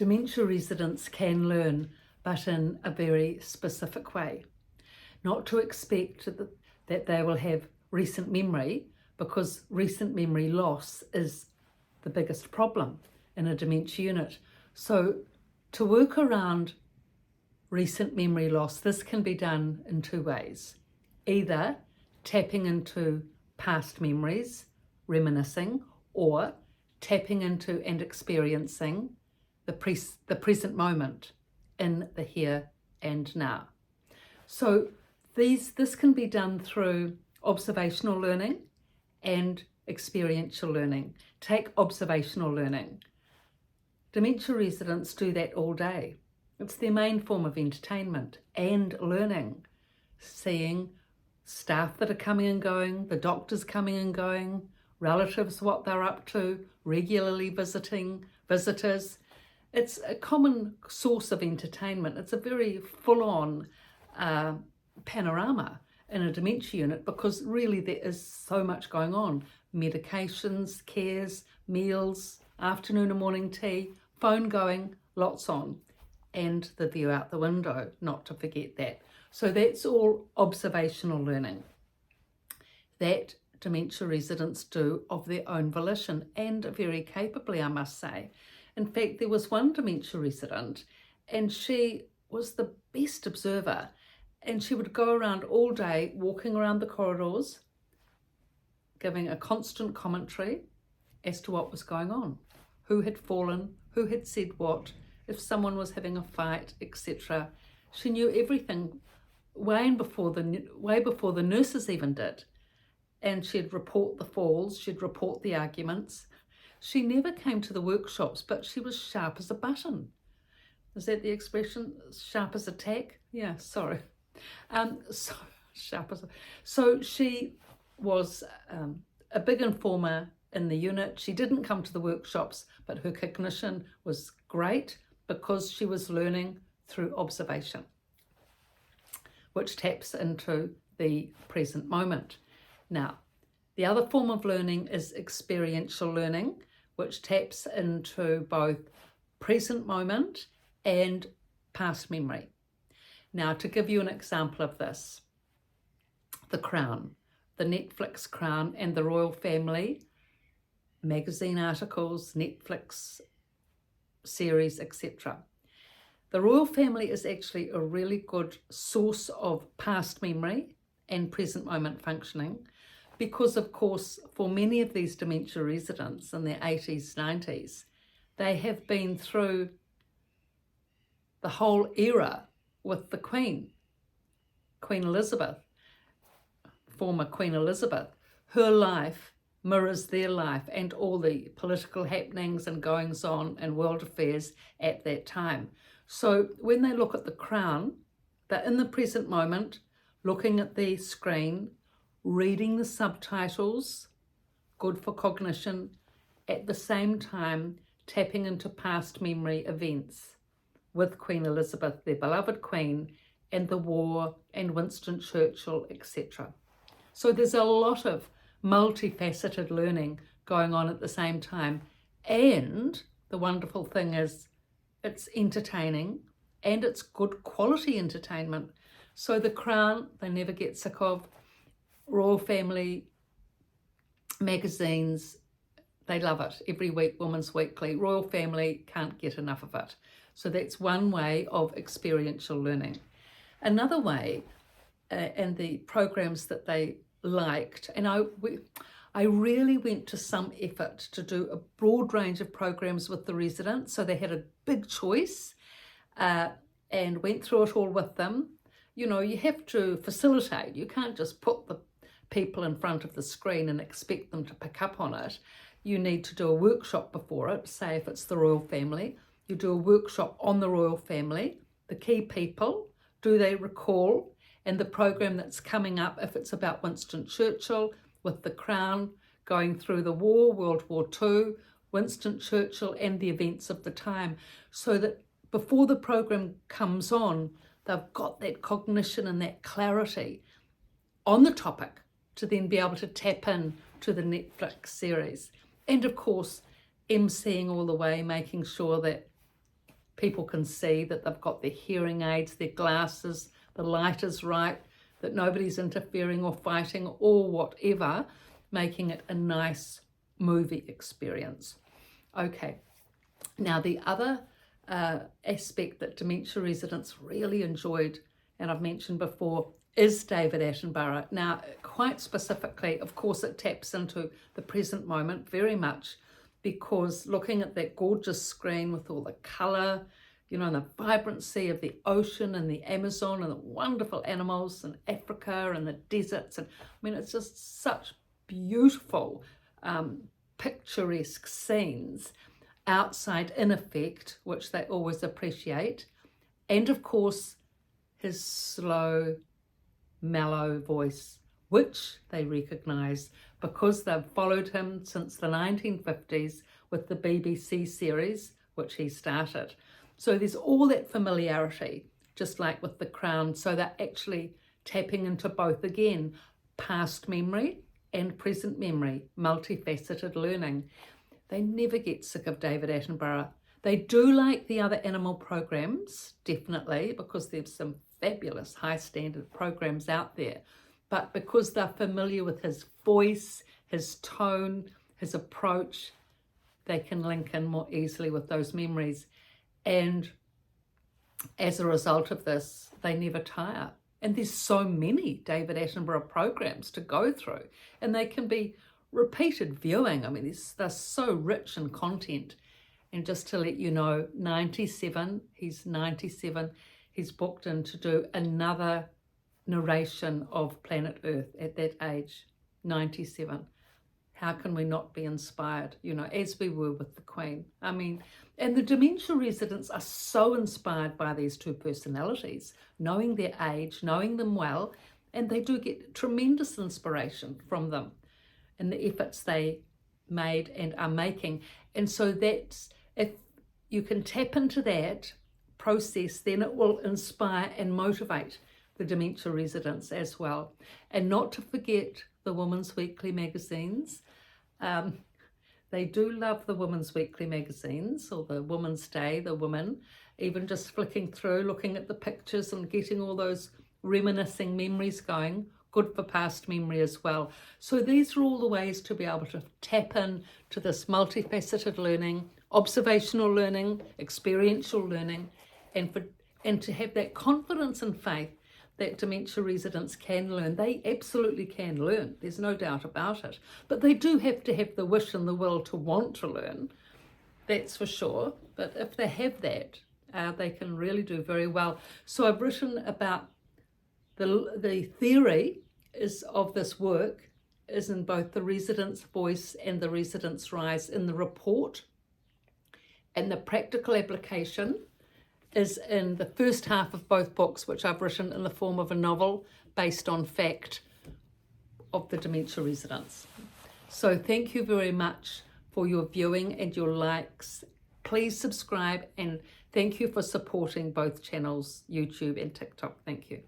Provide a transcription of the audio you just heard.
Dementia residents can learn, but in a very specific way. Not to expect that they will have recent memory, because recent memory loss is the biggest problem in a dementia unit. So to work around recent memory loss, this can be done in two ways. Either tapping into past memories, reminiscing, or tapping into and experiencing the present moment in the here and now. So this can be done through observational learning and experiential learning. Take observational learning. Dementia residents do that all day. It's their main form of entertainment and learning. Seeing staff that are coming and going, the doctors coming and going, relatives, what they're up to, regularly visiting visitors. It's a common source of entertainment. It's a very full-on panorama in a dementia unit, because really there is so much going on. Medications, cares, meals, afternoon and morning tea, phone going, lots on, and the view out the window, not to forget that. So that's all observational learning that dementia residents do of their own volition, and very capably, I must say. In fact, there was one dementia resident, and she was the best observer, and she would go around all day, walking around the corridors, giving a constant commentary as to what was going on, who had fallen, who had said what, if someone was having a fight, etc. She knew everything way before the nurses even did. And she'd report the falls, she'd report the arguments. She never came to the workshops, but she was sharp as a button. Is that the expression? Sharp as a tack? Yeah, sorry. So she was a big informer in the unit. She didn't come to the workshops, but her cognition was great because she was learning through observation, which taps into the present moment. Now, the other form of learning is experiential learning, which taps into both present moment and past memory. Now, to give you an example of this, The Crown, the Netflix Crown and the royal family, magazine articles, Netflix series, etc. The royal family is actually a really good source of past memory and present moment functioning, because of course for many of these dementia residents in their 80s, 90s, they have been through the whole era with the Queen Elizabeth, former Queen Elizabeth. Her life mirrors their life and all the political happenings and goings on and world affairs at that time. So when they look at The Crown, they're in the present moment, looking at the screen, reading the subtitles, good for cognition, at the same time tapping into past memory events with Queen Elizabeth, their beloved Queen, and the war and Winston Churchill, etc. So there's a lot of multifaceted learning going on at the same time. And the wonderful thing is it's entertaining and it's good quality entertainment. So The Crown, they never get sick of. Royal Family magazines, they love it. Every week, Women's Weekly, Royal Family, can't get enough of it. So that's one way of experiential learning. Another way, and the programs that they liked, and I really went to some effort to do a broad range of programs with the residents, so they had a big choice, and went through it all with them. You know, you have to facilitate. You can't just put the people in front of the screen and expect them to pick up on it. You need to do a workshop before it. Say if it's the royal family, you do a workshop on the royal family, the key people, do they recall, and the program that's coming up, if it's about Winston Churchill with The Crown, going through the war, World War II, Winston Churchill and the events of the time, so that before the program comes on, they've got that cognition and that clarity on the topic to then be able to tap in to the Netflix series. And of course, emceeing all the way, making sure that people can see that they've got their hearing aids, their glasses, the light is right, that nobody's interfering or fighting or whatever, making it a nice movie experience. Okay, now the other aspect that dementia residents really enjoyed, and I've mentioned before, is David Attenborough. Now, quite specifically, of course, it taps into the present moment very much, because looking at that gorgeous screen with all the colour, you know, and the vibrancy of the ocean and the Amazon and the wonderful animals and Africa and the deserts, and I mean, it's just such beautiful, picturesque scenes outside in effect, which they always appreciate. And of course, his slow, mellow voice, which they recognise because they've followed him since the 1950s with the BBC series, which he started. So there's all that familiarity, just like with The Crown. So they're actually tapping into both again, past memory and present memory, multifaceted learning. They never get sick of David Attenborough. They do like the other animal programs, definitely, because there's some fabulous high standard programs out there. But because they're familiar with his voice, his tone, his approach, they can link in more easily with those memories. And as a result of this, they never tire. And there's so many David Attenborough programs to go through, and they can be repeated viewing. I mean, they're so rich in content. And just to let you know, he's 97, he's booked in to do another narration of Planet Earth at that age, 97. How can we not be inspired, you know, as we were with the Queen? I mean, and the dementia residents are so inspired by these two personalities, knowing their age, knowing them well, and they do get tremendous inspiration from them and the efforts they made and are making. And so that's, if you can tap into that process, then it will inspire and motivate the dementia residents as well. And not to forget the Women's Weekly magazines. They do love the Women's Weekly magazines, or the Women's Day, the women, even just flicking through, looking at the pictures and getting all those reminiscing memories going, good for past memory as well. So these are all the ways to be able to tap in to this multifaceted learning, observational learning, experiential learning, and to have that confidence and faith that dementia residents can learn. They absolutely can learn, there's no doubt about it. But they do have to have the wish and the will to want to learn, that's for sure. But if they have that, they can really do very well. So I've written about the theory of this work is in both the resident's voice and the resident's rise in the report, and the practical application is in the first half of both books, which I've written in the form of a novel based on fact of the dementia residents. So thank you very much for your viewing and your likes. Please subscribe, and thank you for supporting both channels, YouTube and TikTok. Thank you.